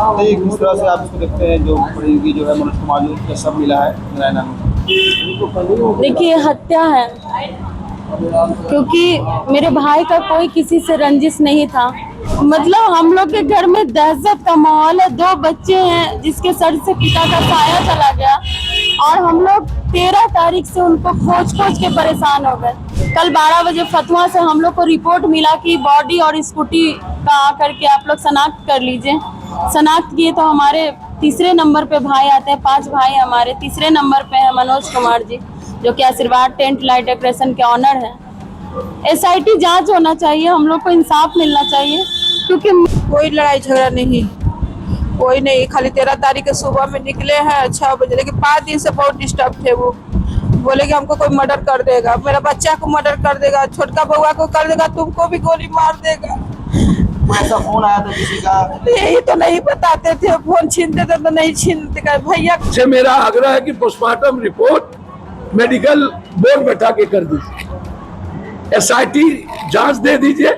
किस तरह से आप इसको देखते हैं जो की जो है मनोज कुमार का सब मिला है नारायणा में? देखिए, हत्या है, क्योंकि मेरे भाई का कोई किसी से रंजिश नहीं था। मतलब हम लोग के घर में दहशत का माहौल है। 2 बच्चे हैं जिसके सर से पिता का साया चला गया, और हम लोग 13 तारीख से उनको खोज के परेशान हो गए। कल 12 बजे फतुहा से हम लोग को रिपोर्ट मिला कि बॉडी और स्कूटी का आकर के आप लोग शनाख्त कर लीजिए। शनाख्त किए तो हमारे तीसरे नंबर पे भाई आते हैं। 5 भाई हमारे तीसरे नंबर पे है मनोज कुमार जी, जो कि आशीर्वाद टेंट लाइट डेकोरेशन के ऑनर हैं। SIT जांच होना चाहिए, हम लोग को इंसाफ मिलना चाहिए, क्योंकि कोई लड़ाई झगड़ा नहीं, कोई नहीं। खाली 13 तारीख के सुबह में निकले हैं 6 बजे, लेकिन 5 दिन से बहुत डिस्टर्ब थे। वो बोले कि हमको कोई मर्डर कर देगा, मेरा बच्चा को मर्डर कर देगा, छोटका बउआ को कर देगा, तुमको भी गोली मार देगा। ऐसा फोन आया था किसी का? यही तो नहीं बताते थे, फोन छीनते थे तो नहीं छीनते। भैया से मेरा आग्रह है कि पोस्टमार्टम रिपोर्ट मेडिकल बोर्ड बैठा के कर दीजिए, SIT जांच दे दीजिए,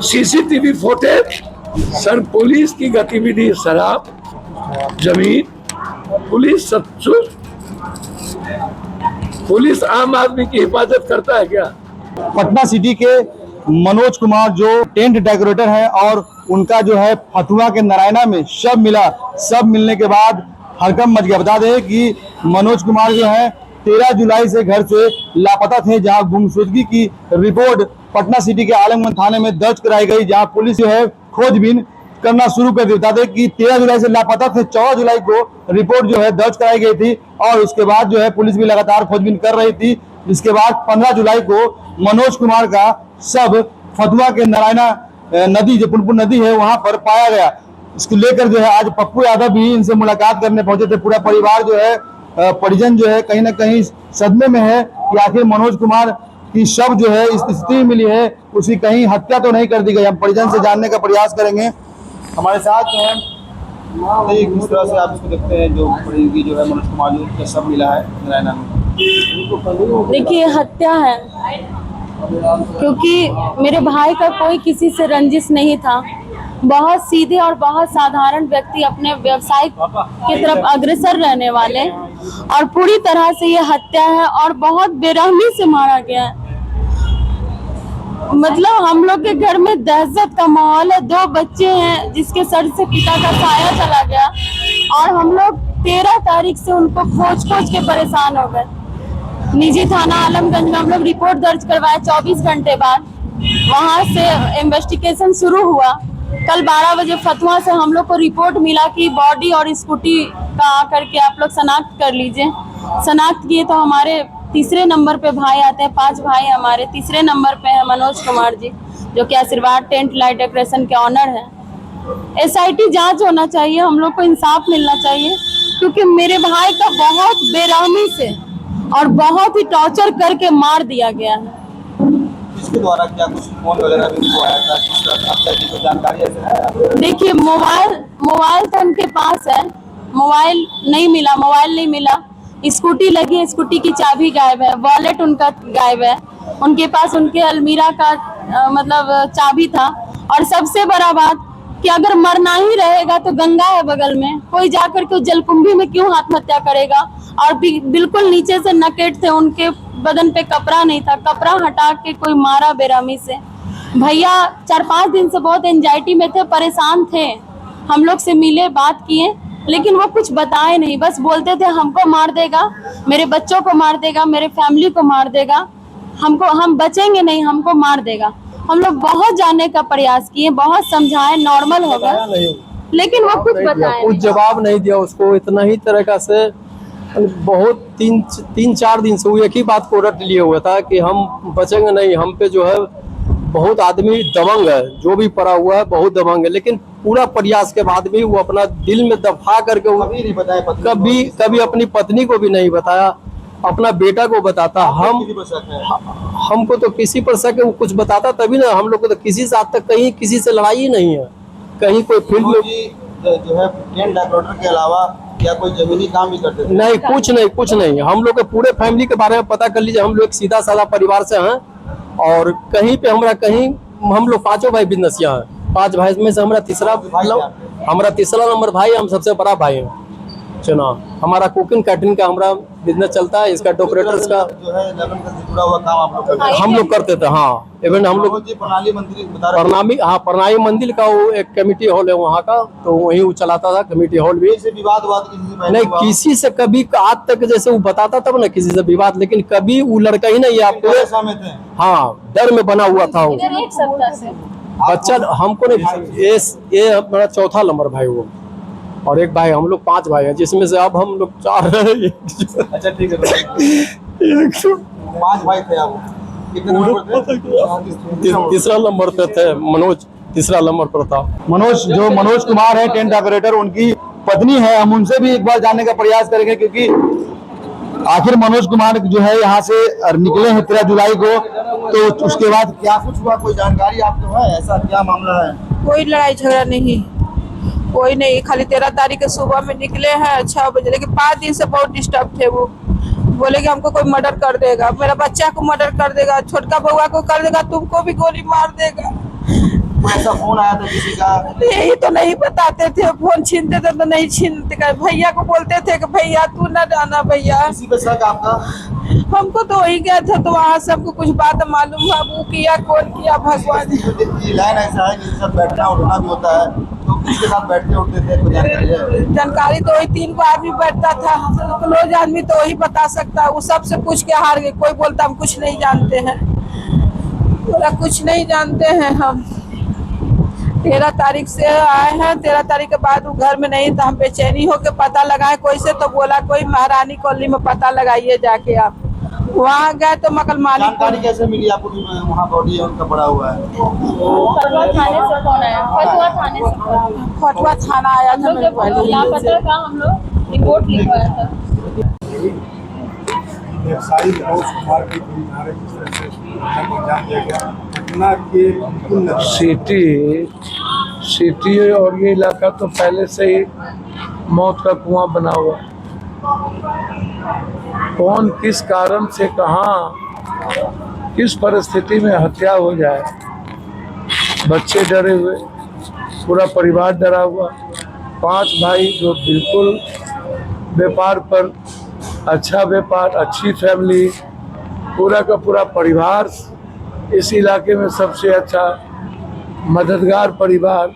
CCTV फुटेज। सर, पुलिस की गतिविधि शराब, जमीन, पुलिस सब कुछ। पुलिस आम आदमी की हिफाजत करता है क्या? पटना सिटी के मनोज कुमार जो टेंट डेकोरेटर है, और उनका जो है फतुहा के नारायणा में शव मिला। शव मिलने के बाद हड़कंप मच गया। बता दें कि मनोज कुमार जो है 13 जुलाई से घर से लापता थे, जहां गुमशुदगी की रिपोर्ट पटना सिटी के आलमगंज थाने में दर्ज कराई गई, जहां पुलिस जो है खोजबीन करना शुरू कर दी। बता दें कि 13 जुलाई से लापता थे, 14 जुलाई को रिपोर्ट जो है दर्ज कराई गई थी, और उसके बाद जो है पुलिस भी लगातार खोजबीन कर रही थी। इसके बाद 15 जुलाई को मनोज कुमार का शव फतुहा के नारायणा नदी, जो पुनपुन नदी है, वहां पर पाया गया। इसको लेकर जो है आज पप्पू यादव भी इनसे मुलाकात करने पहुंचे थे। पूरा परिवार जो है, परिजन जो है, कहीं ना कहीं सदमे में है कि आखिर मनोज कुमार की शव जो है इस स्थिति में मिली है, उसकी कहीं हत्या तो नहीं कर दी गई। हम परिजन से जानने का प्रयास करेंगे। हमारे साथ जो है किस तरह से आप इसको देखते हैं जो की जो है मनोज कुमार का सब मिला है नारायणा में? देखिए, हत्या है, क्योंकि मेरे भाई का कोई किसी से रंजिश नहीं था। बहुत सीधे और बहुत साधारण व्यक्ति, अपने व्यवसाय की तरफ अग्रसर रहने वाले, और पूरी तरह से ये हत्या है और बहुत बेरहमी से मारा गया है। मतलब हम लोग के घर में दहशत का माहौल है। 2 बच्चे हैं जिसके सर से पिता का साया चला गया, और हम लोग 13 तारीख से उनको खोज के परेशान हो गए। निजी थाना आलमगंज में हम लोग रिपोर्ट दर्ज करवाए। 24 घंटे बाद वहां से इन्वेस्टिगेशन शुरू हुआ। कल 12 बजे फतुहा से हम लोग को रिपोर्ट मिला कि बॉडी और स्कूटी का आकर के आप लोग शनाख्त कर लीजिए। शनाख्त किए तो हमारे तीसरे नंबर पे भाई आते हैं। 5 भाई हमारे तीसरे नंबर पे है मनोज कुमार जी, जो कि आशीर्वाद टेंट लाइट डेकोरेशन के ऑनर हैं। SIT जांच होना चाहिए, हम लोग को इंसाफ मिलना चाहिए, क्योंकि मेरे भाई का बहुत बेरहमी से और बहुत ही टॉर्चर करके मार दिया गया है। इसके द्वारा क्या कुछ फोन वगैरह भी आया था? किस तरह की जानकारी है? देखिए, मोबाइल तो उनके पास है, मोबाइल नहीं मिला। स्कूटी लगी है, स्कूटी की चाबी गायब है, वॉलेट उनका गायब है। उनके पास उनके अलमीरा का मतलब चाबी था। और सबसे बड़ा बात कि अगर मरना ही रहेगा तो गंगा है बगल में, कोई जाकर के जलकुंभी में क्यों आत्महत्या करेगा? और बिल्कुल नीचे से नकेट थे, उनके बदन पे कपड़ा नहीं था, कपड़ा हटा के कोई मारा बेरहमी से। भैया 4-5 दिन से बहुत एंजाइटी में थे, परेशान थे। हम लोग से मिले, बात किए, लेकिन वो कुछ बताए नहीं। बस बोलते थे हमको मार देगा, मेरे बच्चों को मार देगा, मेरे फैमिली को मार देगा, हम बचेंगे नहीं, हमको मार देगा। हम लोग बहुत जानने का प्रयास किए, बहुत समझाए, नॉर्मल होगा, लेकिन वो कुछ बताए, कुछ जवाब नहीं दिया उसको। इतना ही तरह से बहुत 3-4 दिन से वो एक ही बात को रट लिए हुआ था कि हम बचेंगे नहीं। हम पे जो है बहुत आदमी दबंग है, जो भी पड़ा हुआ है बहुत दबंग है, लेकिन पूरा प्रयास के बाद भी वो अपना दिल में दफा करके कभी अपनी पत्नी को भी नहीं बताया, अपना बेटा को बताता। हमको तो किसी पर शक है, वो कुछ बताता तभी ना। हम लोग को तो किसी से आज तक कहीं किसी से लड़ाई ही नहीं है। कहीं कोई फील्ड में जो है टेंट डेकोरेटर के अलावा क्या कोई जमीनी काम भी करते थे? नहीं, कुछ नहीं। हम लोग के पूरे फैमिली के बारे में पता कर लीजिए। हम लोग एक सीधा साधा परिवार से हैं, और कहीं पे हम लोग 5 भाई बिजनेसिया हैं। 5 भाई में से हमारा तीसरा हमारा तीसरा नंबर भाई, हम सबसे बड़ा भाई है चुनाव। हमारा कुकिंग कैटरिंग का हमारा बिजनेस चलता है, इसका डेकोरेटर्स का जो है लगन का जुड़ा हुआ काम आप लोग करते हैं। हम लोग करते थे। हाँ, इवेंट हम लोग जी प्रणाली मंदिर बता रहे प्रणामी मंदिर का वो एक कमेटी हॉल है वहाँ का, तो वहीं वो चलाता था कमेटी हॉल भी। से विवाद किसी से पहले नहीं, हुआ? किसी से कभी आज तक जैसे वो बताता तब ना किसी से विवाद, लेकिन कभी वो लड़का ही नहीं आपको। ऐसा में थे हाँ, डर में बना हुआ था वो एक सप्ताह से बच्चा। हमको नहीं, ये मेरा चौथा नंबर भाई वो, और एक भाई, हम लोग 5 भाई हैं, जिसमें से अब हम लोग 4 हैं। अच्छा ठीक है, 5 भाई थे आप, कितने नंबर थे? तीसरा नंबर पे थे मनोज, तीसरा नंबर पर था मनोज कुमार है टेंट डेकोरेटर, उनकी पत्नी है। हम उनसे भी एक बार जानने का प्रयास करेंगे, क्योंकि आखिर मनोज कुमार जो है यहाँ से निकले हैं 13 जुलाई को, तो उसके बाद क्या कुछ हुआ, कोई जानकारी आपको है, ऐसा क्या मामला है? कोई लड़ाई झगड़ा नहीं, कोई नहीं। खाली 13 तारीख के सुबह में निकले हैं 6 बजे, लेकिन 5 दिन से बहुत डिस्टर्ब थे वो। बोले कि हमको कोई मर्डर कर देगा, मेरा बच्चा को मर्डर कर देगा, छोटका बउआ को कर देगा, तुमको भी गोली मार देगा। ऐसा फोन आया था किसी का? यही तो नहीं बताते थे, फोन छीनते थे तो नहीं छीनते, भैया को बोलते थे कि भैया तू न जाना भैया। किसी पे शक आपका? हमको तो वही गया था, तो वहाँ सबको कुछ बात मालूम हुआ, वो किया कौन किया भगवान। ये लाइन ऐसा है कि सब बैठना उठना भी होता है, तो किसके साथ बैठते उठते थे, कुछ जानकारी है? जानकारी तो वही 3 को आदमी बैठता था, क्लोज आदमी तो वही बता सकता है। वो सबसे पूछ के हार गए, कोई बोलता हम कुछ नहीं जानते हैं, बोला कुछ नहीं जानते हैं हम। 13 तारीख से आए हैं, 13 तारीख के बाद वो घर में नहीं था। हम बेचैनी होकर पता लगाए कोई से, तो बोला कोई महारानी कॉलोनी में पता लगाइए जाके आप। वहाँ गए तो मकल मालिक। जानकारी कैसे मिली आपको कि वहाँ बॉडी है उनका पड़ा हुआ है? फतवा थाने से फोन आया, फतवा थाने से फतवा थाना आया था मेरे पहले। लापता का हम लोग रिपोर्ट लिखवाया था। व्यवसायी मनोज कुमार की पूरी धारे किस तरह से अंजाम दिया गया, घटना के बिल्कुल सिटी और ये इलाका तो पहले से ही मौत का कुआं बना हुआ है। कौन किस कारण से कहाँ किस परिस्थिति में हत्या हो जाए, बच्चे डरे हुए, पूरा परिवार डरा हुआ, 5 भाई जो बिल्कुल व्यापार पर, अच्छा व्यापार, अच्छी फैमिली, पूरा का पूरा परिवार, इस इलाके में सबसे अच्छा मददगार परिवार।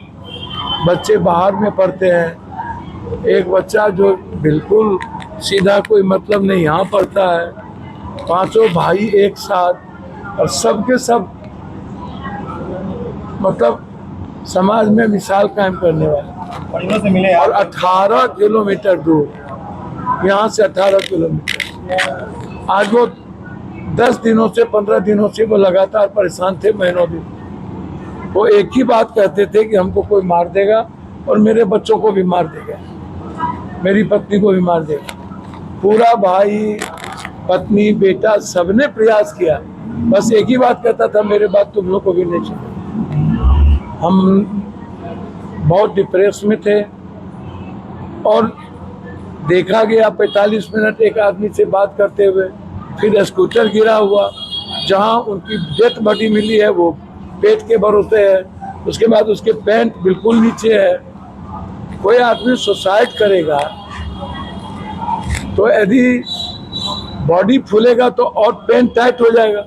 बच्चे बाहर में पढ़ते हैं, एक बच्चा जो बिल्कुल सीधा कोई मतलब नहीं यहाँ पढ़ता है, 5 भाई एक साथ, और सबके सब मतलब समाज में मिसाल कायम करने वाले। से मिले और 18 किलोमीटर दूर, यहाँ से 18 किलोमीटर। आज वो 10 दिनों से 15 दिनों से वो लगातार परेशान थे, महीनों दिन। वो एक ही बात कहते थे कि हमको कोई मार देगा और मेरे बच्चों को भी मार देगा, मेरी पत्नी को भी मार देगा। पूरा भाई, पत्नी, बेटा सबने प्रयास किया, बस एक ही बात कहता था, मेरे बात तुम लोग को भी नहीं चाहिए। हम बहुत डिप्रेस में थे और देखा गया 45 मिनट एक आदमी से बात करते हुए, फिर स्कूटर गिरा हुआ, जहां उनकी डेथ बॉडी मिली है वो पेट के भरोसे है, उसके बाद उसके पैंट बिल्कुल नीचे है। कोई आदमी सुसाइड करेगा तो यदि बॉडी फूलेगा तो और पैंट टाइट हो जाएगा,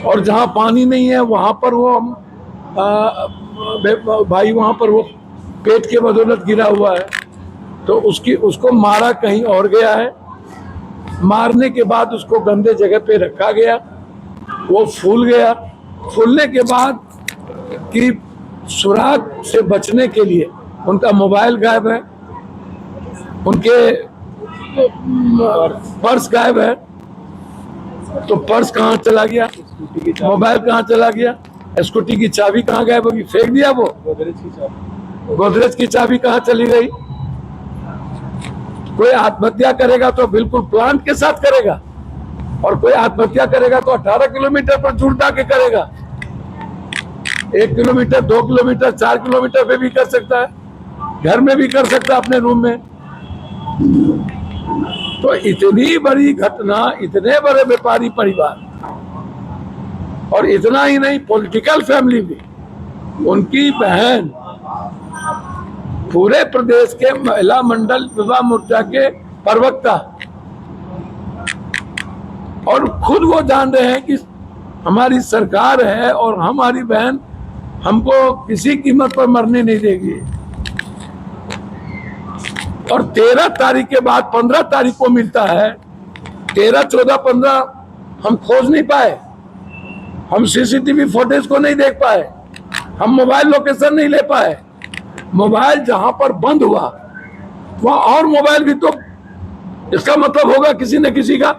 और जहां पानी नहीं है वहां पर वो भाई वहां पर वो पेट के बदौलत गिरा हुआ है, तो उसको मारा कहीं और गया है। मारने के बाद उसको गंदे जगह पे रखा गया, वो फूल गया। फूलने के बाद कि सुराग से बचने के लिए उनका मोबाइल गायब है, उनके पर्स गायब है। तो पर्स कहाँ चला गया, मोबाइल कहाँ चला गया, स्कूटी की चाबी कहाँ गायब होगी, फेंक दिया वो। गोदरेज की चाबी कहाँ चली गई। कोई आत्महत्या करेगा तो बिल्कुल प्लान के साथ करेगा, और कोई आत्महत्या करेगा तो 18 किलोमीटर पर जुड़ता के करेगा। 1 किलोमीटर, 2 किलोमीटर, 4 किलोमीटर पे भी कर सकता है, घर में भी कर सकता है, अपने रूम में। तो इतनी बड़ी घटना, इतने बड़े व्यापारी परिवार, और इतना ही नहीं पॉलिटिकल फैमिली भी, उनकी बहन पूरे प्रदेश के महिला मंडल विवाह मोर्चा के प्रवक्ता, और खुद वो जान रहे हैं कि हमारी सरकार है और हमारी बहन हमको किसी कीमत पर मरने नहीं देगी। और 13 तारीख के बाद 15 तारीख को मिलता है। 13, 14, 15 हम खोज नहीं पाए, हम सीसीटीवी फुटेज को नहीं देख पाए, हम मोबाइल लोकेशन नहीं ले पाए। मोबाइल जहां पर बंद हुआ वहां और मोबाइल भी, तो इसका मतलब होगा किसी न किसी का।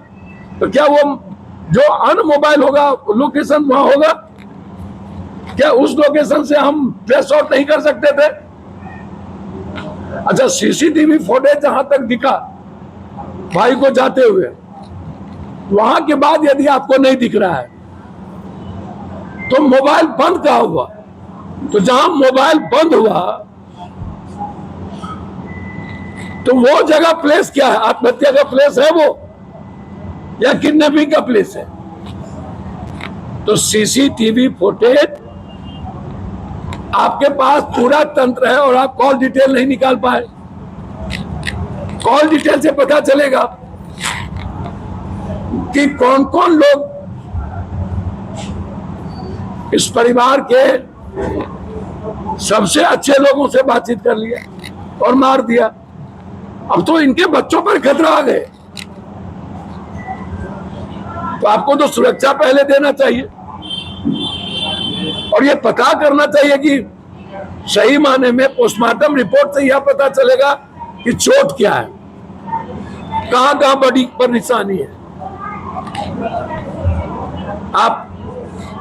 तो क्या वो जो अन मोबाइल होगा लोकेशन वहां होगा? क्या उस लोकेशन से हम ट्रेस आउट नहीं कर सकते थे? अच्छा, सीसीटीवी फुटेज जहां तक दिखा भाई को जाते हुए, वहां के बाद यदि आपको नहीं दिख रहा है तो मोबाइल बंद कहाँ हुआ? तो जहां मोबाइल बंद हुआ तो वो जगह प्लेस क्या है? आत्महत्या का प्लेस है वो या किडनैपिंग का प्लेस है? तो सीसीटीवी फुटेज आपके पास पूरा तंत्र है और आप कॉल डिटेल नहीं निकाल पाए। कॉल डिटेल से पता चलेगा कि कौन कौन लोग इस परिवार के सबसे अच्छे लोगों से बातचीत कर लिया और मार दिया। अब तो इनके बच्चों पर खतरा आ गए, तो आपको तो सुरक्षा पहले देना चाहिए और ये पता करना चाहिए कि सही माने में पोस्टमार्टम रिपोर्ट से यह पता चलेगा कि चोट क्या है, कहां कहां बॉडी पर निशानी है। आप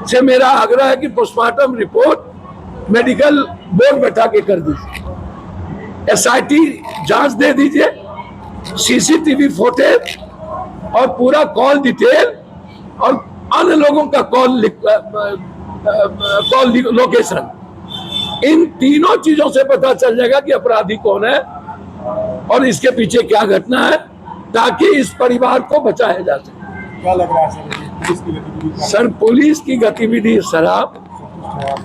से मेरा आग्रह है कि पोस्टमार्टम रिपोर्ट मेडिकल बोर्ड बैठा के कर दीजिए, एसआईटी जांच दे दीजिए, सीसीटीवी फुटेज और पूरा कॉल डिटेल और अन्य लोगों का कॉल लोकेशन, इन तीनों चीजों से पता चल जाएगा कि अपराधी कौन है और इसके पीछे क्या घटना है, ताकि इस परिवार को बचाया जा सके। क्या लग रहा है सर, पुलिस की गतिविधि? सर, पुलिस की गतिविधि शराब,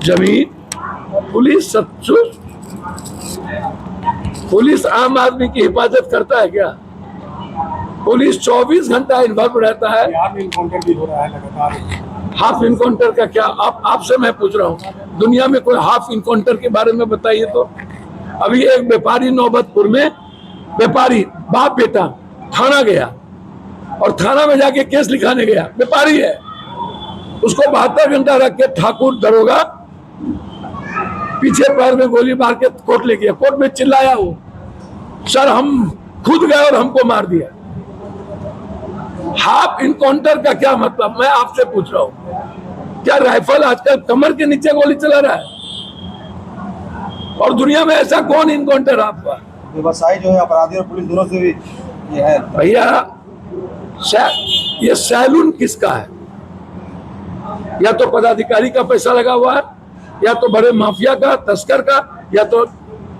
जमीन, पुलिस सब कुछ, पुलिस आम आदमी की हिफाजत करता है क्या? पुलिस 24 घंटा इन्वॉल्व रहता है। यहाँ इनकाउंटर भी हो रहा है लगातार। हाफ इनकाउंटर का क्या? आपसे मैं पूछ रहा हूँ, दुनिया में कोई हाफ इनकाउंटर के बारे में बताइए तो। अभी एक व्यापारी नौबतपुर में, व्यापारी बाप बेटा थाना गया और थाना में जाके केस लिखाने गया, व्यापारी है, उसको 72 घंटा रख के ठाकुर दरोगा पीछे पैर में गोली मार के कोर्ट ले गया। कोर्ट में चिल्लाया वो, सर हम खुद गए और हमको मार दिया। हाफ इनकाउंटर का क्या मतलब? मैं आपसे पूछ रहा हूं, क्या राइफल आजकल कमर के नीचे गोली चला रहा है? और दुनिया में ऐसा कौन इनकाउंटर आपका? व्यवसायी जो है अपराधी और पुलिस दोनों से भी ये है। भैया, ये सैलून किसका है? या तो पदाधिकारी का पैसा लगा हुआ है, या तो बड़े माफिया का, तस्कर का, या तो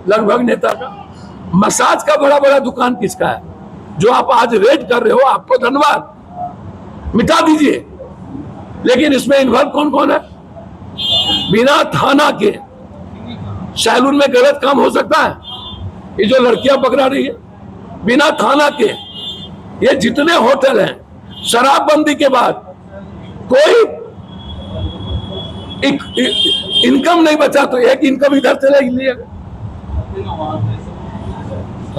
लगभग नेता का। मसाज का बड़ा बड़ा दुकान किसका है? जो आप आज रेड कर रहे हो, आपको धन्यवाद, मिटा दीजिए। लेकिन इसमें इन्वॉल्व कौन कौन है? बिना थाना के सैलून में गलत काम हो सकता है? ये जो लड़कियां पकड़ा रही है बिना थाना के, ये जितने होटल हैं, शराबबंदी के बाद कोई इनकम नहीं बचा, तो एक इनकम इधर चले लिए।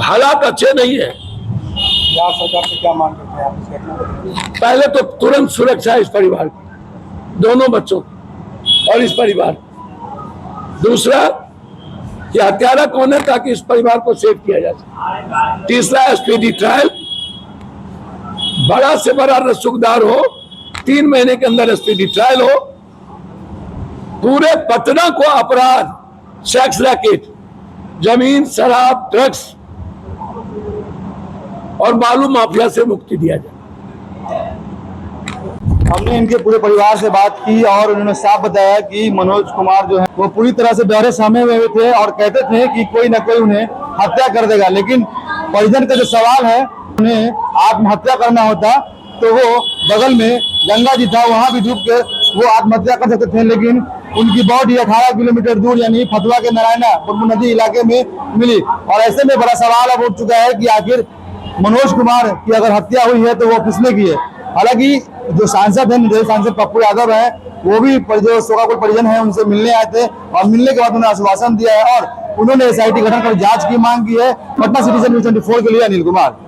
हालात अच्छे नहीं है। बिहार सरकार से क्या मांग करते हैं आप इस घटना को? पहले तो तुरंत सुरक्षा इस परिवार की, दोनों बच्चों की और इस परिवार की। दूसरा, कि हत्यारा कौन है, ताकि इस परिवार को सेव किया जा सके। तीसरा, स्पीडी ट्रायल, बड़ा से बड़ा रसूखदार हो, 3 महीने के अंदर स्पीडी ट्रायल हो। पूरे पटना को अपराध, सेक्स रैकेट, जमीन, शराब, ड्रग्स और बालू माफिया से मुक्ति दिया जाए। हमने इनके पूरे परिवार से बात की और उन्होंने साफ बताया कि मनोज कुमार जो है वो पूरी तरह से बहरे सहमे हुए थे और कहते थे कि कोई ना कोई उन्हें हत्या कर देगा। लेकिन परिजन का जो सवाल है, उन्हें आत्महत्या करना होता तो वो बगल में गंगा जी था, वहां भी डूब के वो आत्महत्या कर सकते थे। लेकिन उनकी बॉडी 18 किलोमीटर दूर यानी फतुहा के नारायणा बुरबुल नदी इलाके में मिली। और ऐसे में बड़ा सवाल अब उठ चुका है कि आखिर मनोज कुमार की अगर हत्या हुई है तो वो किसने की है। हालांकि जो सांसद है, निर्दलीय सांसद पप्पू यादव है, वो भी जो शोकाकुल परिजन है उनसे मिलने आए थे और मिलने के बाद उन्होंने आश्वासन दिया है और उन्होंने SIT गठन कर जांच की मांग की है। पटना सिटी से News 24 के लिए अनिल कुमार।